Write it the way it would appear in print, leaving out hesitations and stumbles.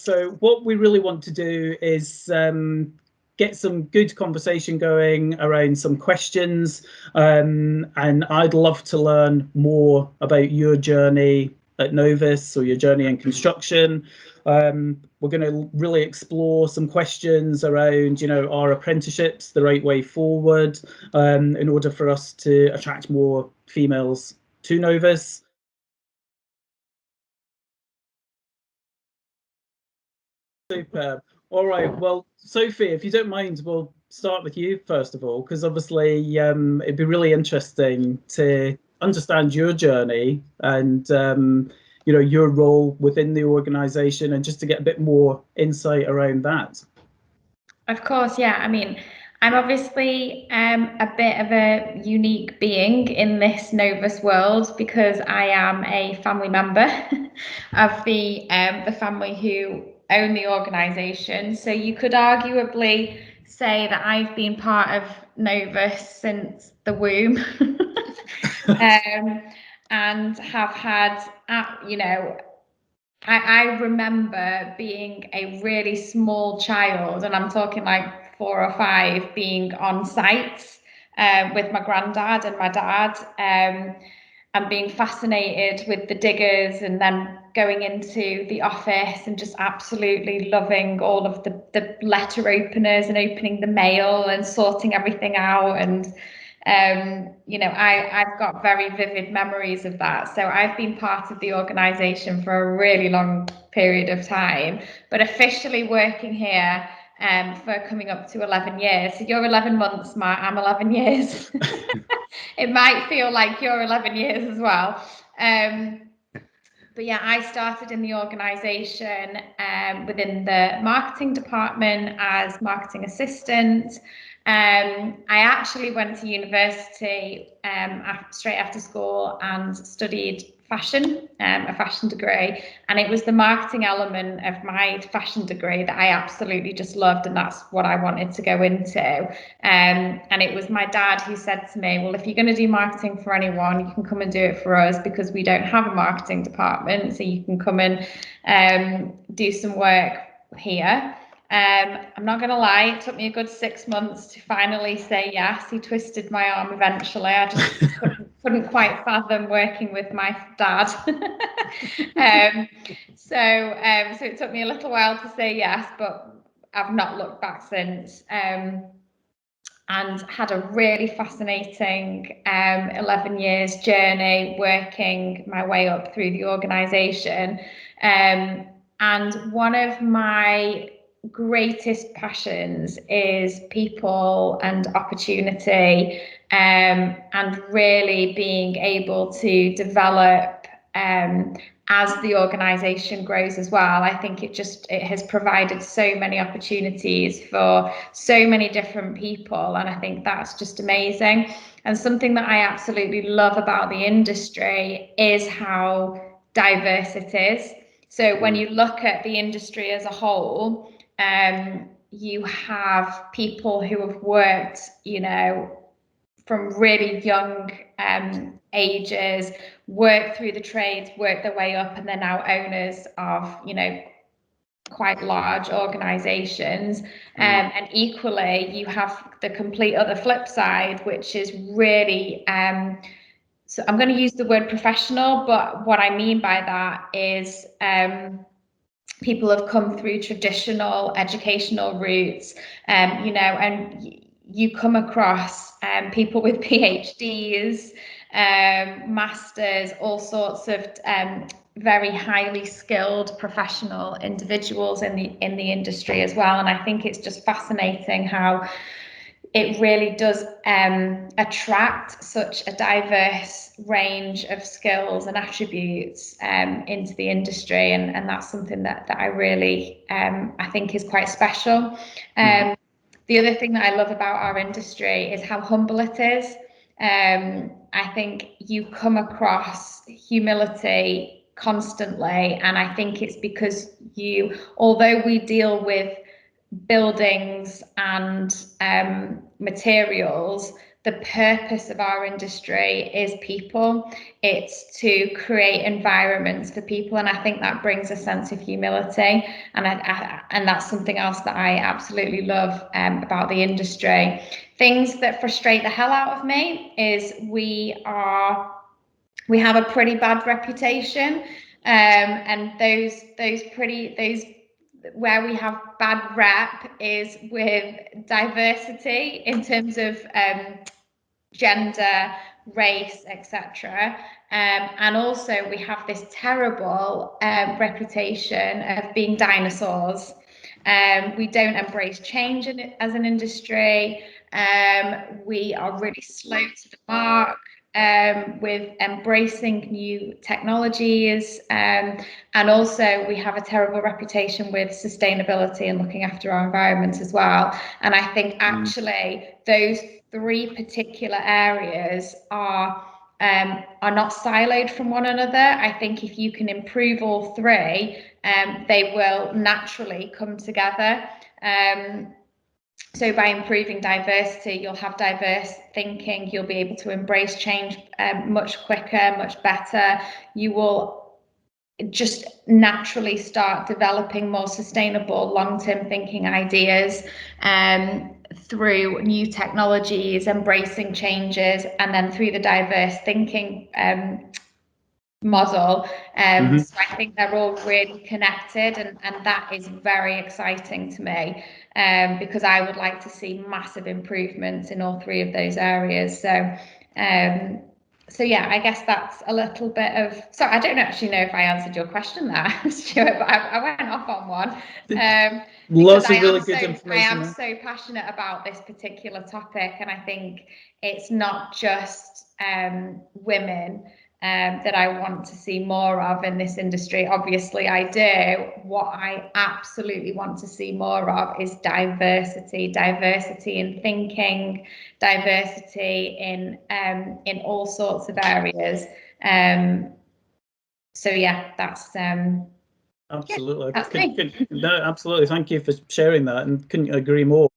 So what we really want to do is get some good conversation going around some questions, and I'd love to learn more about your journey at Novus or your journey in construction. We're going to really explore some questions around, you know, are apprenticeships the right way forward, in order for us to attract more females to Novus. Superb. All right. Well, Sophie, if you don't mind, we'll start with you first of all, because obviously it'd be really interesting to understand your journey and you know, your role within the organisation, and just to get a bit more insight around that. Of course, yeah. I mean, I'm obviously a bit of a unique being in this Novus world because I am a family member of the family who own the organisation. So you could arguably say that I've been part of Novus since the womb, and have had, you know. I remember being a really small child, and I'm talking like 4 or 5, being on sites with my granddad and my dad, and being fascinated with the diggers, and then going into the office and just absolutely loving all of the letter openers and opening the mail and sorting everything out. And you know, I've got very vivid memories of that. So I've been part of the organisation for a really long period of time, but officially working here for coming up to 11 years. So you're 11 months, Matt, I'm 11 years. It might feel like you're 11 years as well. But yeah, I started in the organisation within the marketing department as marketing assistant. I actually went to university straight after school and studied fashion, a fashion degree, and it was the marketing element of my fashion degree that I absolutely just loved, and that's what I wanted to go into. And it was my dad who said to me, well, if you're going to do marketing for anyone, you can come and do it for us, because we don't have a marketing department, so you can come and do some work here. I'm not going to lie, it took me a good 6 months to finally say yes. He twisted my arm eventually. I just couldn't quite fathom working with my dad. So it took me a little while to say yes, but I've not looked back since. And had a really fascinating 11 years journey working my way up through the organisation. And one of my greatest passions is people and opportunity, and really being able to develop as the organisation grows as well. I think it has provided so many opportunities for so many different people, and I think that's just amazing. And something that I absolutely love about the industry is how diverse it is. So when you look at the industry as a whole, you have people who have worked, you know, from really young ages, work through the trades, work their way up, and they're now owners of, you know, quite large organizations. And equally, you have the complete other flip side, which is really, so I'm going to use the word professional, but what I mean by that is people have come through traditional educational routes, you know, and you come across people with PhDs, masters, all sorts of very highly skilled professional individuals in the industry as well. And I think it's just fascinating how it really does attract such a diverse range of skills and attributes into the industry, and that's something that I really I think is quite special. The other thing that I love about our industry is how humble it is. I think you come across humility constantly, and I think it's because although we deal with buildings and materials, the purpose of our industry is people. It's to create environments for people, and I think that brings a sense of humility, and and that's something else that I absolutely love about the industry. Things that frustrate the hell out of me is we have a pretty bad reputation, and those where we have bad rep is with diversity in terms of gender, race, etc. And also we have this terrible reputation of being dinosaurs. We don't embrace change as an industry. We are really slow to the mark with embracing new technologies, and also we have a terrible reputation with sustainability and looking after our environment as well. And I think actually those three particular areas are not siloed from one another. I think if you can improve all three, they will naturally come together. So by improving diversity, you'll have diverse thinking, you'll be able to embrace change much quicker, much better. You will just naturally start developing more sustainable long-term thinking ideas through new technologies, embracing changes, and then through the diverse thinking model. So I think they're all really connected, and that is very exciting to me, because I would like to see massive improvements in all three of those areas. So yeah, I guess that's a little bit of. So I don't actually know if I answered your question there, Stuart, but I went off on one. Lots of really good information. I am so passionate about this particular topic, and I think it's not just women that I want to see more of in this industry. Obviously I do. What I absolutely want to see more of is diversity in thinking, diversity in all sorts of areas. So yeah, that's absolutely. Yeah, that's me. No, absolutely. Thank you for sharing that, and couldn't agree more.